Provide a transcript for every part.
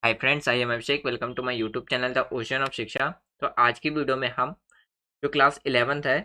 Hi friends, I am Abhishek. Welcome to my YouTube channel the ocean of Shiksha. तो आज की video में हम जो क्लास 11th है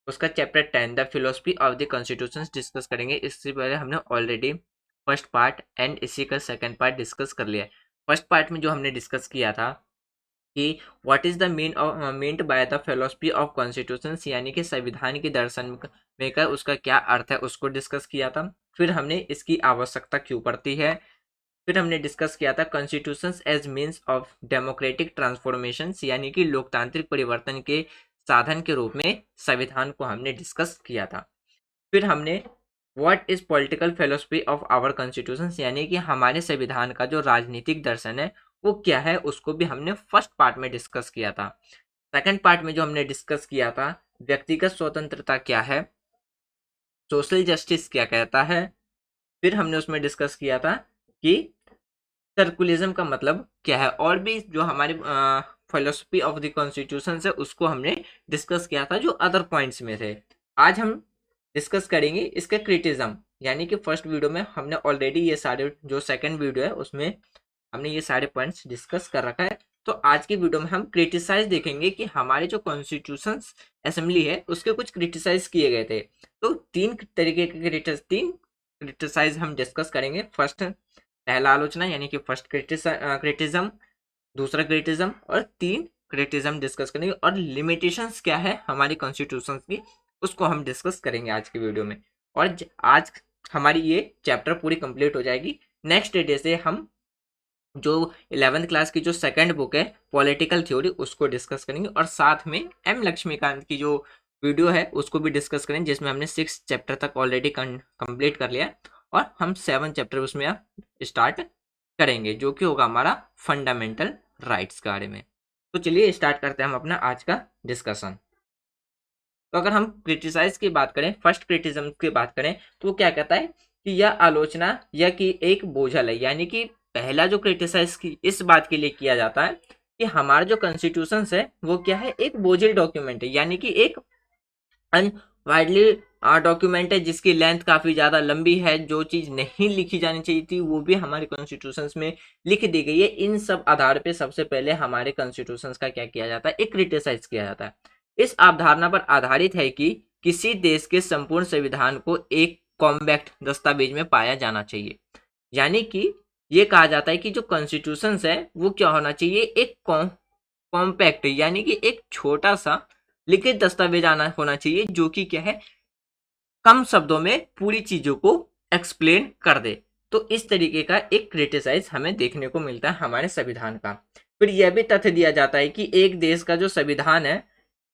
उसका chapter 10 the philosophy of the constitution discuss करेंगे। इससे पहले हमने ऑलरेडी फर्स्ट पार्ट एंड इसी का सेकंड पार्ट डिस्कस कर लिया है। फर्स्ट पार्ट में जो हमने डिस्कस किया था कि what is the meant by the philosophy of constitution, यानी कि संविधान के दर्शन में का उसका क्या अर्थ है, उसको डिस्कस किया था। फिर हमने इसकी आवश्यकता क्यों पड़ती है। फिर हमने डिस्कस किया था constitutions as means of democratic transformation, यानी कि लोकतांत्रिक परिवर्तन के साधन के रूप में संविधान को हमने डिस्कस किया था। फिर हमने what is political philosophy of our constitution, यानी कि हमारे संविधान का जो राजनीतिक दर्शन है वो क्या है, उसको भी हमने फर्स्ट पार्ट में डिस्कस किया था। सेकंड पार्ट में जो हमने डिस्कस किया था व्यक्तिगत स्वतंत्रता क्या है, सोशल जस्टिस क्या कहता है। फिर हमने उसमें डिस्कस किया था कि सर्कुलिज्म का मतलब क्या है, और भी जो हमारी फिलोसफी ऑफ द कॉन्स्टिट्यूशन है उसको हमने डिस्कस किया था जो अदर पॉइंट्स में थे। आज हम डिस्कस करेंगे इसके क्रिटिज्म, यानी कि फर्स्ट वीडियो में हमने ऑलरेडी ये सारे, जो सेकंड वीडियो है उसमें हमने ये सारे पॉइंट्स डिस्कस कर रखा है। तो आज की वीडियो में हम क्रिटिसाइज देखेंगे कि हमारे जो कॉन्स्टिट्यूशन असेंबली है उसके कुछ क्रिटिसाइज किए गए थे। तो तीन तरीके के तीन क्रिटिसाइज हम डिस्कस करेंगे। फर्स्ट पहला आलोचना यानी कि फर्स्ट क्रिटिज्म, दूसरा क्रिटिज्म और तीन क्रिटिज्म डिस्कस करेंगे, और लिमिटेशंस क्या है हमारी कॉन्स्टिट्यूशन की उसको हम डिस्कस करेंगे आज की वीडियो में। और आज हमारी ये चैप्टर पूरी कंप्लीट हो जाएगी। नेक्स्ट डे से हम जो 11th क्लास की जो सेकंड बुक है पॉलिटिकल थ्योरी उसको डिस्कस करेंगे, और साथ में एम लक्ष्मीकांत की जो वीडियो है उसको भी डिस्कस करेंगे, जिसमें हमने 6 चैप्टर तक ऑलरेडी कंप्लीट कर लिया और हम 7 चैप्टर उसमें स्टार्ट करेंगे, जो कि होगा हमारा फंडामेंटल राइट्स के बारे में। तो चलिए स्टार्ट करते हैं हम अपना आज का डिस्कशन। तो अगर हम क्रिटिसाइज की बात करें, फर्स्ट क्रिटिज्म की बात करें, तो वो क्या कहता है कि यह आलोचना या कि एक बोझल है, यानी कि पहला जो क्रिटिसाइज की इस बात के लिए किया जाता है कि हमारा जो कॉन्स्टिट्यूशन है वो क्या है, एक बोझिल डॉक्यूमेंट है, यानी कि एक अनवाइडली डॉक्यूमेंट है जिसकी लेंथ काफी ज्यादा लंबी है। जो चीज नहीं लिखी जानी चाहिए थी वो भी हमारे कॉन्स्टिट्यूशन में लिख दी गई है। इन सब आधार पे सबसे पहले हमारे कॉन्स्टिट्यूशन का क्या किया जाता है, एक क्रिटिसाइज किया जाता है। इस अवधारणा पर आधारित है कि किसी देश के संपूर्ण संविधान को एक कॉम्पैक्ट दस्तावेज में पाया जाना चाहिए, यानी कि ये कहा जाता है कि जो कॉन्स्टिट्यूशन है वो क्या होना चाहिए, एक कॉम्पैक्ट, यानी कि एक छोटा सा लिखित दस्तावेज आना होना चाहिए जो कि क्या है, कम शब्दों में पूरी चीजों को एक्सप्लेन कर दे। तो इस तरीके का एक क्रिटिसाइज हमें देखने को मिलता है हमारे संविधान का। फिर यह भी तथ्य दिया जाता है कि एक देश का जो संविधान है,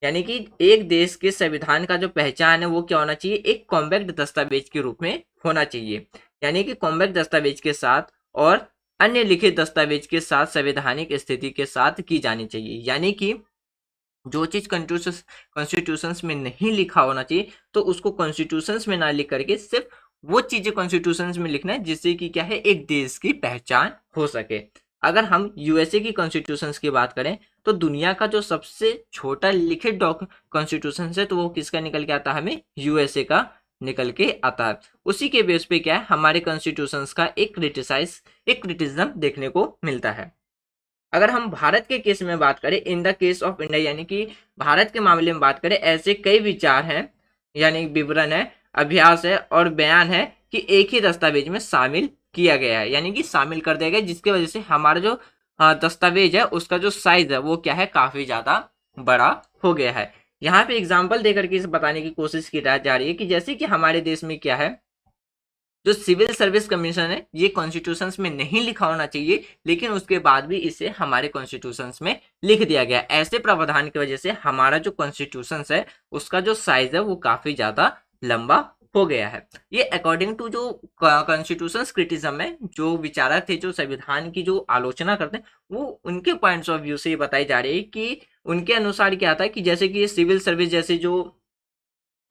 यानी कि एक देश के संविधान का जो पहचान है वो क्या होना चाहिए, एक कॉम्पैक्ट दस्तावेज के रूप में होना चाहिए, यानी कि कॉम्पैक्ट दस्तावेज के साथ और अन्य लिखित दस्तावेज के साथ संवैधानिक स्थिति के साथ की जानी चाहिए। यानी कि जो चीज कॉन्स्टिट्यूशन में नहीं लिखा होना चाहिए तो उसको कॉन्स्टिट्यूशन में ना लिख करके सिर्फ वो चीजें कॉन्स्टिट्यूशन में लिखना है जिससे कि क्या है, एक देश की पहचान हो सके। अगर हम यूएसए की कॉन्स्टिट्यूशन की बात करें तो दुनिया का जो सबसे छोटा लिखित कॉन्स्टिट्यूशन है तो वो किसका निकल के आता है, हमें यूएसए का निकल के आता है। उसी के बेस पे क्या है, हमारे कॉन्स्टिट्यूशन का एक क्रिटिज्म देखने को मिलता है। अगर हम भारत के केस में बात करें, in the case of India, यानी कि भारत के मामले में बात करें, ऐसे कई विचार हैं, यानी विवरण है, अभ्यास है और बयान है कि एक ही दस्तावेज में शामिल किया गया है, यानी कि शामिल कर दिया गया, जिसकी वजह से हमारा जो दस्तावेज है उसका जो साइज है वो क्या है, काफी ज्यादा बड़ा हो गया है। यहाँ पे एग्जाम्पल देकर के इसे बताने की कोशिश की जा रही है कि जैसे कि हमारे देश में क्या है, जो सिविल सर्विस कमीशन है ये कॉन्स्टिट्यूशन में नहीं लिखा होना चाहिए, लेकिन उसके बाद भी इसे हमारे कॉन्स्टिट्यूशन में लिख दिया गया। ऐसे प्रावधान की वजह से हमारा जो कॉन्स्टिट्यूशन है उसका जो साइज है वो काफी ज्यादा लंबा हो गया है। ये अकॉर्डिंग टू जो कॉन्स्टिट्यूशन क्रिटिज्म है, जो विचारक थे जो संविधान की जो आलोचना करते हैं, वो उनके पॉइंट्स ऑफ व्यू से ये बताई जा रही है कि उनके अनुसार क्या आता है कि जैसे कि सिविल सर्विस जैसे जो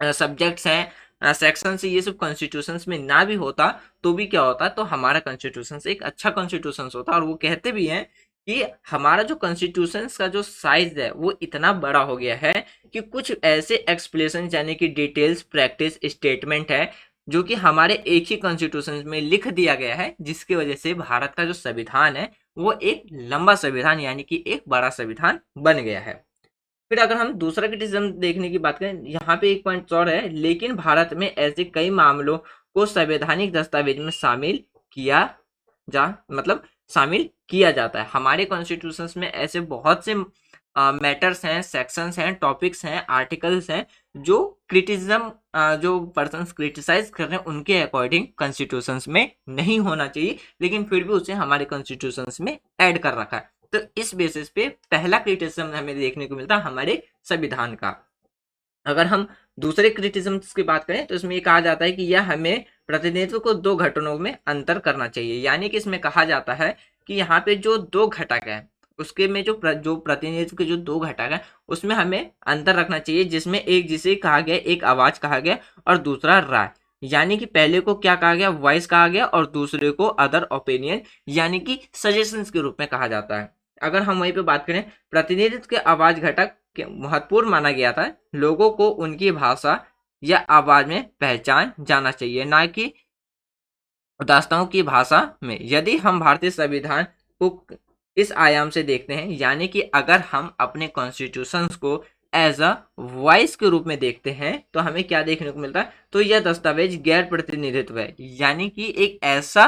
सब्जेक्ट्स हैं, सेक्शन से, ये सब कॉन्स्टिट्यूशन में ना भी होता तो भी क्या होता, तो हमारा कॉन्स्टिट्यूशन एक अच्छा कॉन्स्टिट्यूशन होता। और वो कहते भी हैं कि हमारा जो कॉन्स्टिट्यूशन का जो साइज है वो इतना बड़ा हो गया है कि कुछ ऐसे एक्सप्लेनेशन, यानी कि डिटेल्स, प्रैक्टिस स्टेटमेंट है जो कि हमारे एक ही कॉन्स्टिट्यूशन में लिख दिया गया है, जिसकी वजह से भारत का जो संविधान है वो एक लंबा संविधान यानी कि एक बड़ा संविधान बन गया है। फिर अगर हम दूसरा क्रिटिसिज्म देखने की बात करें, यहाँ पे एक पॉइंट और है, लेकिन भारत में ऐसे कई मामलों को संवैधानिक दस्तावेज में शामिल किया जा मतलब शामिल किया जाता है। हमारे कॉन्स्टिट्यूशंस में ऐसे बहुत से मैटर्स हैं, सेक्शंस हैं, टॉपिक्स हैं, आर्टिकल्स हैं जो क्रिटिसिज्म जो पर्सन्स क्रिटिसाइज कर रहे हैं उनके अकॉर्डिंग कॉन्स्टिट्यूशंस में नहीं होना चाहिए, लेकिन फिर भी उसे हमारे कॉन्स्टिट्यूशंस में ऐड कर रखा है। तो इस बेसिस पे पहला क्रिटिसिज्म हमें देखने को मिलता है हमारे संविधान का। अगर हम दूसरे क्रिटिसिज्म की बात करें तो इसमें ये कहा जाता है कि यह हमें प्रतिनिधित्व को दो घटकों में अंतर करना चाहिए, यानी कि इसमें कहा जाता है कि यहाँ पे जो दो घटक है उसके में जो प्रतिनिधित्व के जो दो घटक है उसमें हमें अंतर रखना चाहिए, जिसमें एक जिसे कहा गया एक आवाज कहा गया और दूसरा राय। यानी कि पहले को क्या कहा गया, वॉइस कहा गया, और दूसरे को अदर ओपिनियन यानी कि सजेशंस के रूप में कहा जाता है। अगर हम वहीं पे बात करें, प्रतिनिधित्व के आवाज घटक महत्वपूर्ण माना गया था। लोगों को उनकी भाषा या आवाज में पहचान जाना चाहिए, ना कि दास्तानों की भाषा में। यदि हम भारतीय संविधान को इस आयाम से देखते हैं, यानी कि अगर हम अपने कॉन्स्टिट्यूशन को एज अ वॉइस के रूप में देखते हैं तो हमें क्या देखने को मिलता है, तो यह दस्तावेज गैर प्रतिनिधित्व है, यानी कि एक ऐसा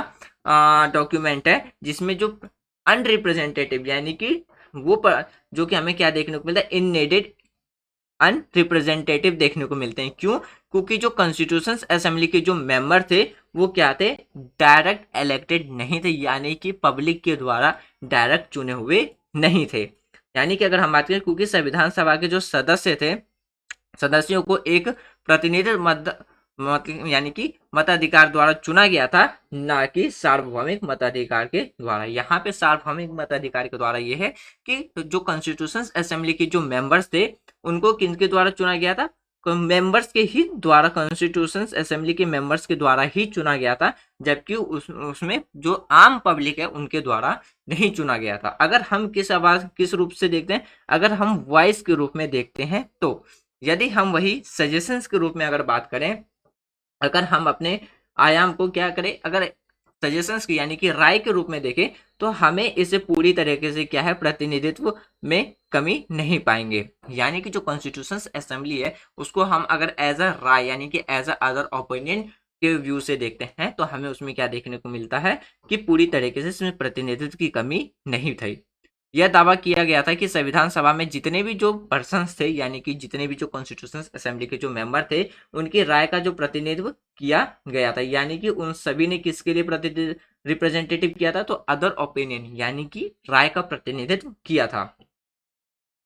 डॉक्यूमेंट है जिसमें जो अनरिप्रेजेंटेटिव यानी कि जो कि हमें क्या देखने को मिलता है, इननेडेड अनरिप्रेजेंटेटिव देखने को मिलते हैं। क्यों? क्योंकि जो कॉन्स्टिट्यूशन असेंबली के जो मेंबर थे वो क्या थे, डायरेक्ट इलेक्टेड नहीं थे, यानी कि पब्लिक के द्वारा डायरेक्ट चुने हुए नहीं थे। यानी कि अगर हम बात करें, क्योंकि संविधान सभा के जो सदस्य थे, सदस्यों को एक प्रतिनिधित्व यानी कि मताधिकार द्वारा चुना गया था, ना कि सार्वभौमिक मताधिकार के द्वारा। यहाँ पे सार्वभौमिक मताधिकार के द्वारा ये है कि जो कॉन्स्टिट्यूशन असेंबली के जो मेंबर्स थे उनको किनके द्वारा चुना गया था, मेंबर्स के ही द्वारा, कॉन्स्टिट्यूशन असेंबली के मेंबर्स के द्वारा ही चुना गया था, जबकि उसमें जो आम पब्लिक है उनके द्वारा नहीं चुना गया था। अगर हम किस रूप से देखते हैं, अगर हम वॉइस के रूप में देखते हैं, तो यदि हम वही सजेशंस के रूप में अगर बात करें, अगर हम अपने आयाम को क्या करें, अगर सजेशंस की यानी कि राय के रूप में देखें, तो हमें इसे पूरी तरीके से क्या है, प्रतिनिधित्व में कमी नहीं पाएंगे। यानी कि जो कॉन्स्टिट्यूशन असेंबली है उसको हम अगर एज अ राय यानी कि एज अ अदर ओपिनियन के व्यू से देखते हैं तो हमें उसमें क्या देखने को मिलता है कि पूरी तरीके से इसमें प्रतिनिधित्व की कमी नहीं थी। यह दावा किया गया था कि संविधान सभा में जितने भी जो पर्सन्स थे, यानी कि जितने भी जो कॉन्स्टिट्यूशन असेंबली के जो मेंबर थे, उनकी राय का जो प्रतिनिधित्व किया गया था, यानी कि उन सभी ने किसके लिए रिप्रेजेंटेटिव किया था, तो अदर ओपिनियन यानी कि राय का प्रतिनिधित्व किया था।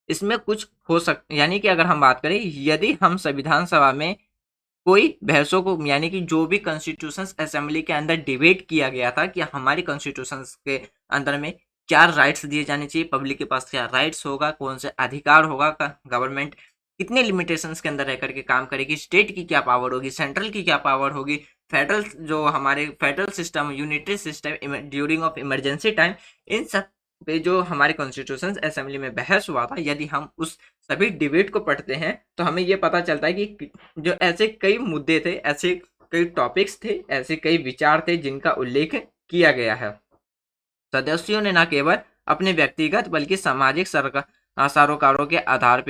इसमें कुछ हो सकता, यानी कि अगर हम बात करें, यदि हम संविधान सभा में कोई बहसों को, यानी कि जो भी कॉन्स्टिट्यूशन असेंबली के अंदर डिबेट किया गया था कि हमारी कॉन्स्टिट्यूशन के अंदर में क्या राइट्स दिए जाने चाहिए, पब्लिक के पास क्या राइट्स होगा, कौन से अधिकार होगा, गवर्नमेंट कितने लिमिटेशंस के अंदर रह करके काम करेगी, स्टेट की क्या पावर होगी, सेंट्रल की क्या पावर होगी, फेडरल जो हमारे federal system, unitary system during of emergency time, इन सब पे जो हमारे कॉन्स्टिट्यूशन असेंबली में बहस हुआ था, यदि हम उस सभी डिबेट को पढ़ते हैं तो हमें ये पता चलता है कि जो ऐसे कई मुद्दे थे, ऐसे कई टॉपिक्स थे, ऐसे कई विचार थे जिनका उल्लेख किया गया है। सदस्यों ने न केवल अपने व्यक्तिगत बल्कि सामाजिक सरोकारों के आधार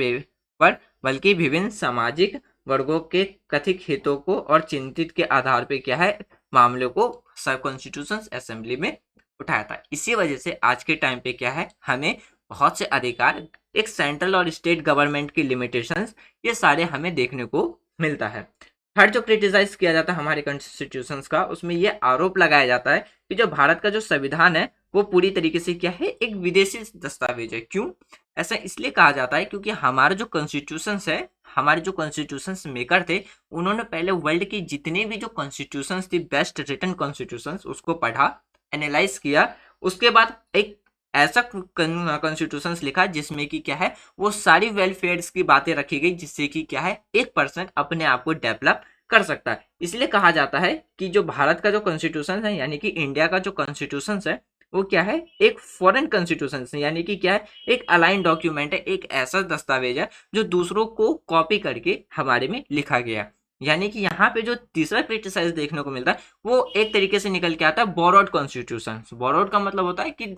पर बल्कि विभिन्न सामाजिक वर्गों के कथित हितों को और चिंतित के आधार पर क्या है, मामलों को कॉन्स्टिट्यूशन असेंबली में उठाया था। इसी वजह से आज के टाइम पे क्या है, हमें बहुत से अधिकार, एक सेंट्रल और स्टेट गवर्नमेंट की लिमिटेशंस, ये सारे हमें देखने को मिलता है। थर्ड जो क्रिटिसाइज किया जाता है हमारे कॉन्स्टिट्यूशन का, उसमें यह आरोप लगाया जाता है कि जो भारत का जो संविधान है वो पूरी तरीके से क्या है, एक विदेशी दस्तावेज है। क्यों ऐसा इसलिए कहा जाता है, क्योंकि हमारा जो कॉन्स्टिट्यूशन है, हमारे जो कॉन्स्टिट्यूशन मेकर थे, उन्होंने पहले वर्ल्ड की जितने भी जो कॉन्स्टिट्यूशन थी, बेस्ट रिटन कॉन्स्टिट्यूशन, उसको पढ़ा, एनालाइज किया, उसके बाद एक ऐसा कॉन्स्टिट्यूशन लिखा जिसमें कि क्या है, वो सारी वेलफेयर की बातें रखी गई, जिससे कि क्या है, एक पर्सन अपने आप को डेवलप कर सकता है। इसलिए कहा जाता है कि जो भारत का जो कॉन्स्टिट्यूशन है, यानी कि इंडिया का जो कॉन्स्टिट्यूशन है, वो क्या है, एक फॉरेन कॉन्स्टिट्यूशन, यानी कि क्या है, एक अलाइन डॉक्यूमेंट है, एक ऐसा दस्तावेज है जो दूसरों को कॉपी करके हमारे में लिखा गया। यानी कि यहाँ पे जो तीसरा क्रिटिसाइज देखने को मिलता है वो एक तरीके से निकल के आता है बोरोड कॉन्स्टिट्यूशन। बोरोड का मतलब होता है कि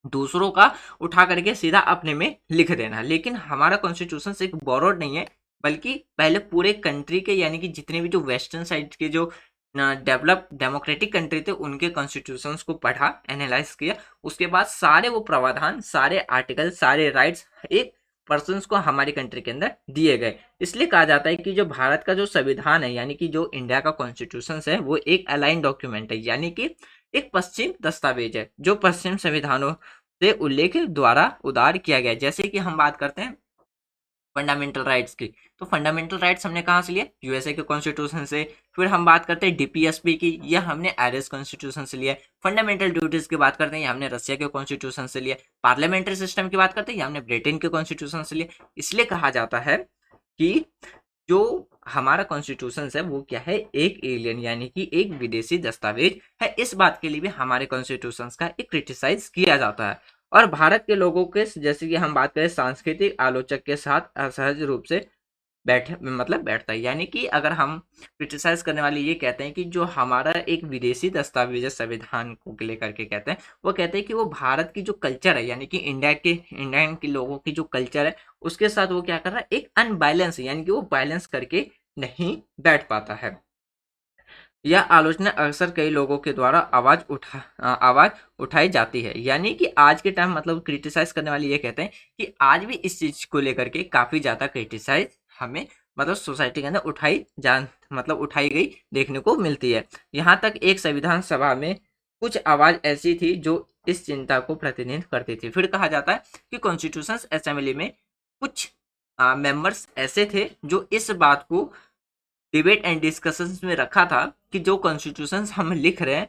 दूसरों का उठा करके सीधा अपने में लिख देना। लेकिन हमारा कॉन्स्टिट्यूशन एक बोरोड नहीं है, बल्कि पहले पूरे कंट्री के यानी कि जितने भी जो वेस्टर्न साइड के जो डेवलप डेमोक्रेटिक कंट्री थे उनके कॉन्स्टिट्यूशंस को पढ़ा, एनालाइज किया। उसके बाद सारे वो प्रावधान, सारे आर्टिकल, सारे राइट्स एक पर्सन्स को हमारी कंट्री के अंदर दिए गए। इसलिए कहा जाता है कि जो भारत का जो संविधान है यानी कि जो इंडिया का कॉन्स्टिट्यूशन है वो एक अलाइन डॉक्यूमेंट है, यानी कि एक पश्चिम दस्तावेज है जो पश्चिम संविधानों से उल्लेख द्वारा उदार किया गया। जैसे कि हम बात करते हैं फंडामेंटल राइट्स की, तो फंडामेंटल राइट्स हमने कहाँ से लिया? यूएसए के कॉन्स्टिट्यूशन से। फिर हम बात करते हैं डीपीएसपी की, यह हमने आयरिश कॉन्स्टिट्यूशन से लिया। फंडामेंटल ड्यूटीज की बात करते हैं, हमने रशिया के कॉन्स्टिट्यूशन से लिया। पार्लियामेंट्री सिस्टम की बात करते हैं, हमने ब्रिटेन के कॉन्स्टिट्यूशन से लिया। इसलिए कहा जाता है कि जो हमारा कॉन्स्टिट्यूशन है वो क्या है? एक एलियन यानी कि एक विदेशी दस्तावेज है। इस बात के लिए भी हमारे कॉन्स्टिट्यूशन का एक क्रिटिसाइज किया जाता है। और भारत के लोगों के जैसे कि हम बात करें सांस्कृतिक आलोचक के साथ असहज रूप से बैठता है। यानी कि अगर हम क्रिटिसाइज करने वाले ये कहते हैं कि जो हमारा एक विदेशी दस्तावेज है संविधान को लेकर के कहते हैं, वो कहते हैं कि वो भारत की जो कल्चर है यानी कि इंडियन के लोगों की जो कल्चर है उसके साथ वो क्या कर रहा है? एक अनबैलेंस, यानी कि वो बैलेंस करके नहीं बैठ पाता है। यह आलोचना अक्सर कई लोगों के द्वारा आवाज उठाई जाती है। यानी कि आज के टाइम मतलब क्रिटिसाइज करने वाले ये कहते हैं कि आज भी इस चीज को लेकर के काफी ज्यादा क्रिटिसाइज हमें मतलब सोसाइटी के अंदर उठाई गई देखने को मिलती है। यहाँ तक एक संविधान सभा में कुछ आवाज ऐसी थी जो इस चिंता को प्रतिनिधित्व करती थी। फिर कहा जाता है कि कॉन्स्टिट्यूशन असेंबली में कुछ मेंबर्स ऐसे थे जो इस बात को डिबेट एंड डिस्कशंस में रखा था कि जो कॉन्स्टिट्यूशन हम लिख रहे हैं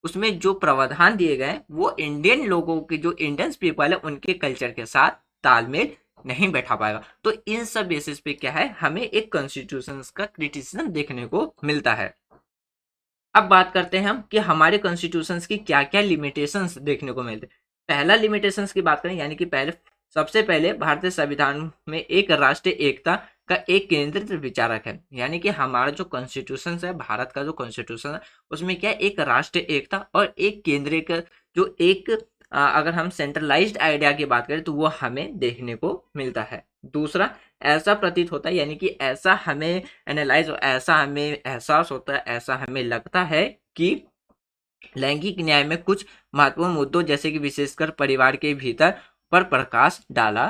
उसमें जो प्रावधान दिए गए वो इंडियन लोगों के, जो इंडियन पीपल है उनके कल्चर के साथ तालमेल नहीं बैठा पाएगा। तो इन सब बेसिस पे क्या है, हमें एक कॉन्स्टिट्यूशन का क्रिटिसिज्म देखने को मिलता है। अब बात करते हैं हम कि हमारे कॉन्स्टिट्यूशन की क्या क्या लिमिटेशंस देखने को मिलते हैं। पहला लिमिटेशंस की बात करें, यानी कि सबसे पहले भारतीय संविधान में एक राष्ट्रीय एकता का एक केंद्रित विचारक है। यानी कि हमारा जो कॉन्स्टिट्यूशन है, भारत का जो कॉन्स्टिट्यूशन है उसमें क्या एक राष्ट्रीय एकता और एक केंद्रीय का जो एक अगर हम सेंट्रलाइज्ड आइडिया की बात करें तो वो हमें देखने को मिलता है। दूसरा, ऐसा प्रतीत होता है यानी कि ऐसा हमें एनालाइज, ऐसा हमें एहसास होता है, ऐसा हमें लगता है कि लैंगिक न्याय में कुछ महत्वपूर्ण मुद्दों जैसे कि विशेषकर परिवार के भीतर पर प्रकाश डाला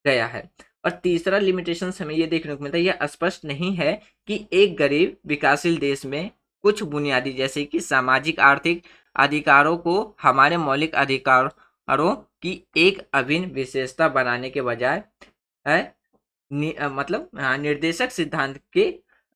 गया है। और तीसरा लिमिटेशन हमें ये देखने को मिलता है, यह स्पष्ट नहीं है कि एक गरीब विकासशील देश में कुछ बुनियादी जैसे कि सामाजिक आर्थिक अधिकारों को हमारे मौलिक अधिकारों की एक अभिन्न विशेषता बनाने के बजाय है निर्देशक सिद्धांत के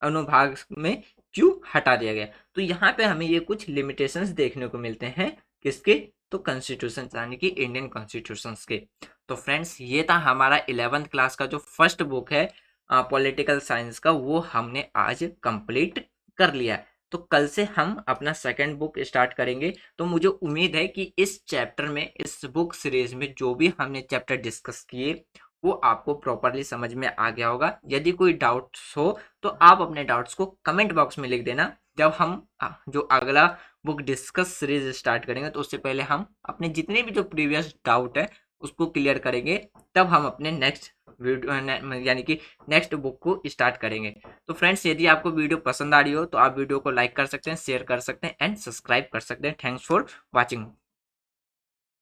अनुभाग में क्यों हटा दिया गया। तो यहाँ पे हमें ये कुछ लिमिटेशंस देखने को मिलते हैं किसके? तो कॉन्स्टिट्यूशन यानी कि इंडियन कॉन्स्टिट्यूशंस के। तो फ्रेंड्स ये था हमारा 11th क्लास का जो फर्स्ट बुक है पॉलिटिकल साइंस का, वो हमने आज कंप्लीट कर लिया। तो कल से हम अपना सेकंड बुक स्टार्ट करेंगे। तो मुझे उम्मीद है कि इस चैप्टर में, इस बुक सीरीज में जो भी हमने चैप्टर डिस्कस किए वो आपको प्रॉपरली समझ में आ गया होगा। यदि कोई डाउट्स हो तो आप अपने डाउट्स को कमेंट बॉक्स में लिख देना। जब हम जो अगला बुक डिस्कस सीरीज स्टार्ट करेंगे तो उससे पहले हम अपने जितने भी जो प्रीवियस डाउट है उसको क्लियर करेंगे, तब हम अपने नेक्स्ट वीडियो यानी कि नेक्स्ट बुक को स्टार्ट करेंगे। तो फ्रेंड्स यदि आपको वीडियो पसंद आ रही हो तो आप वीडियो को लाइक कर सकते हैं, शेयर कर सकते हैं एंड सब्सक्राइब कर सकते हैं। Thanks for watching.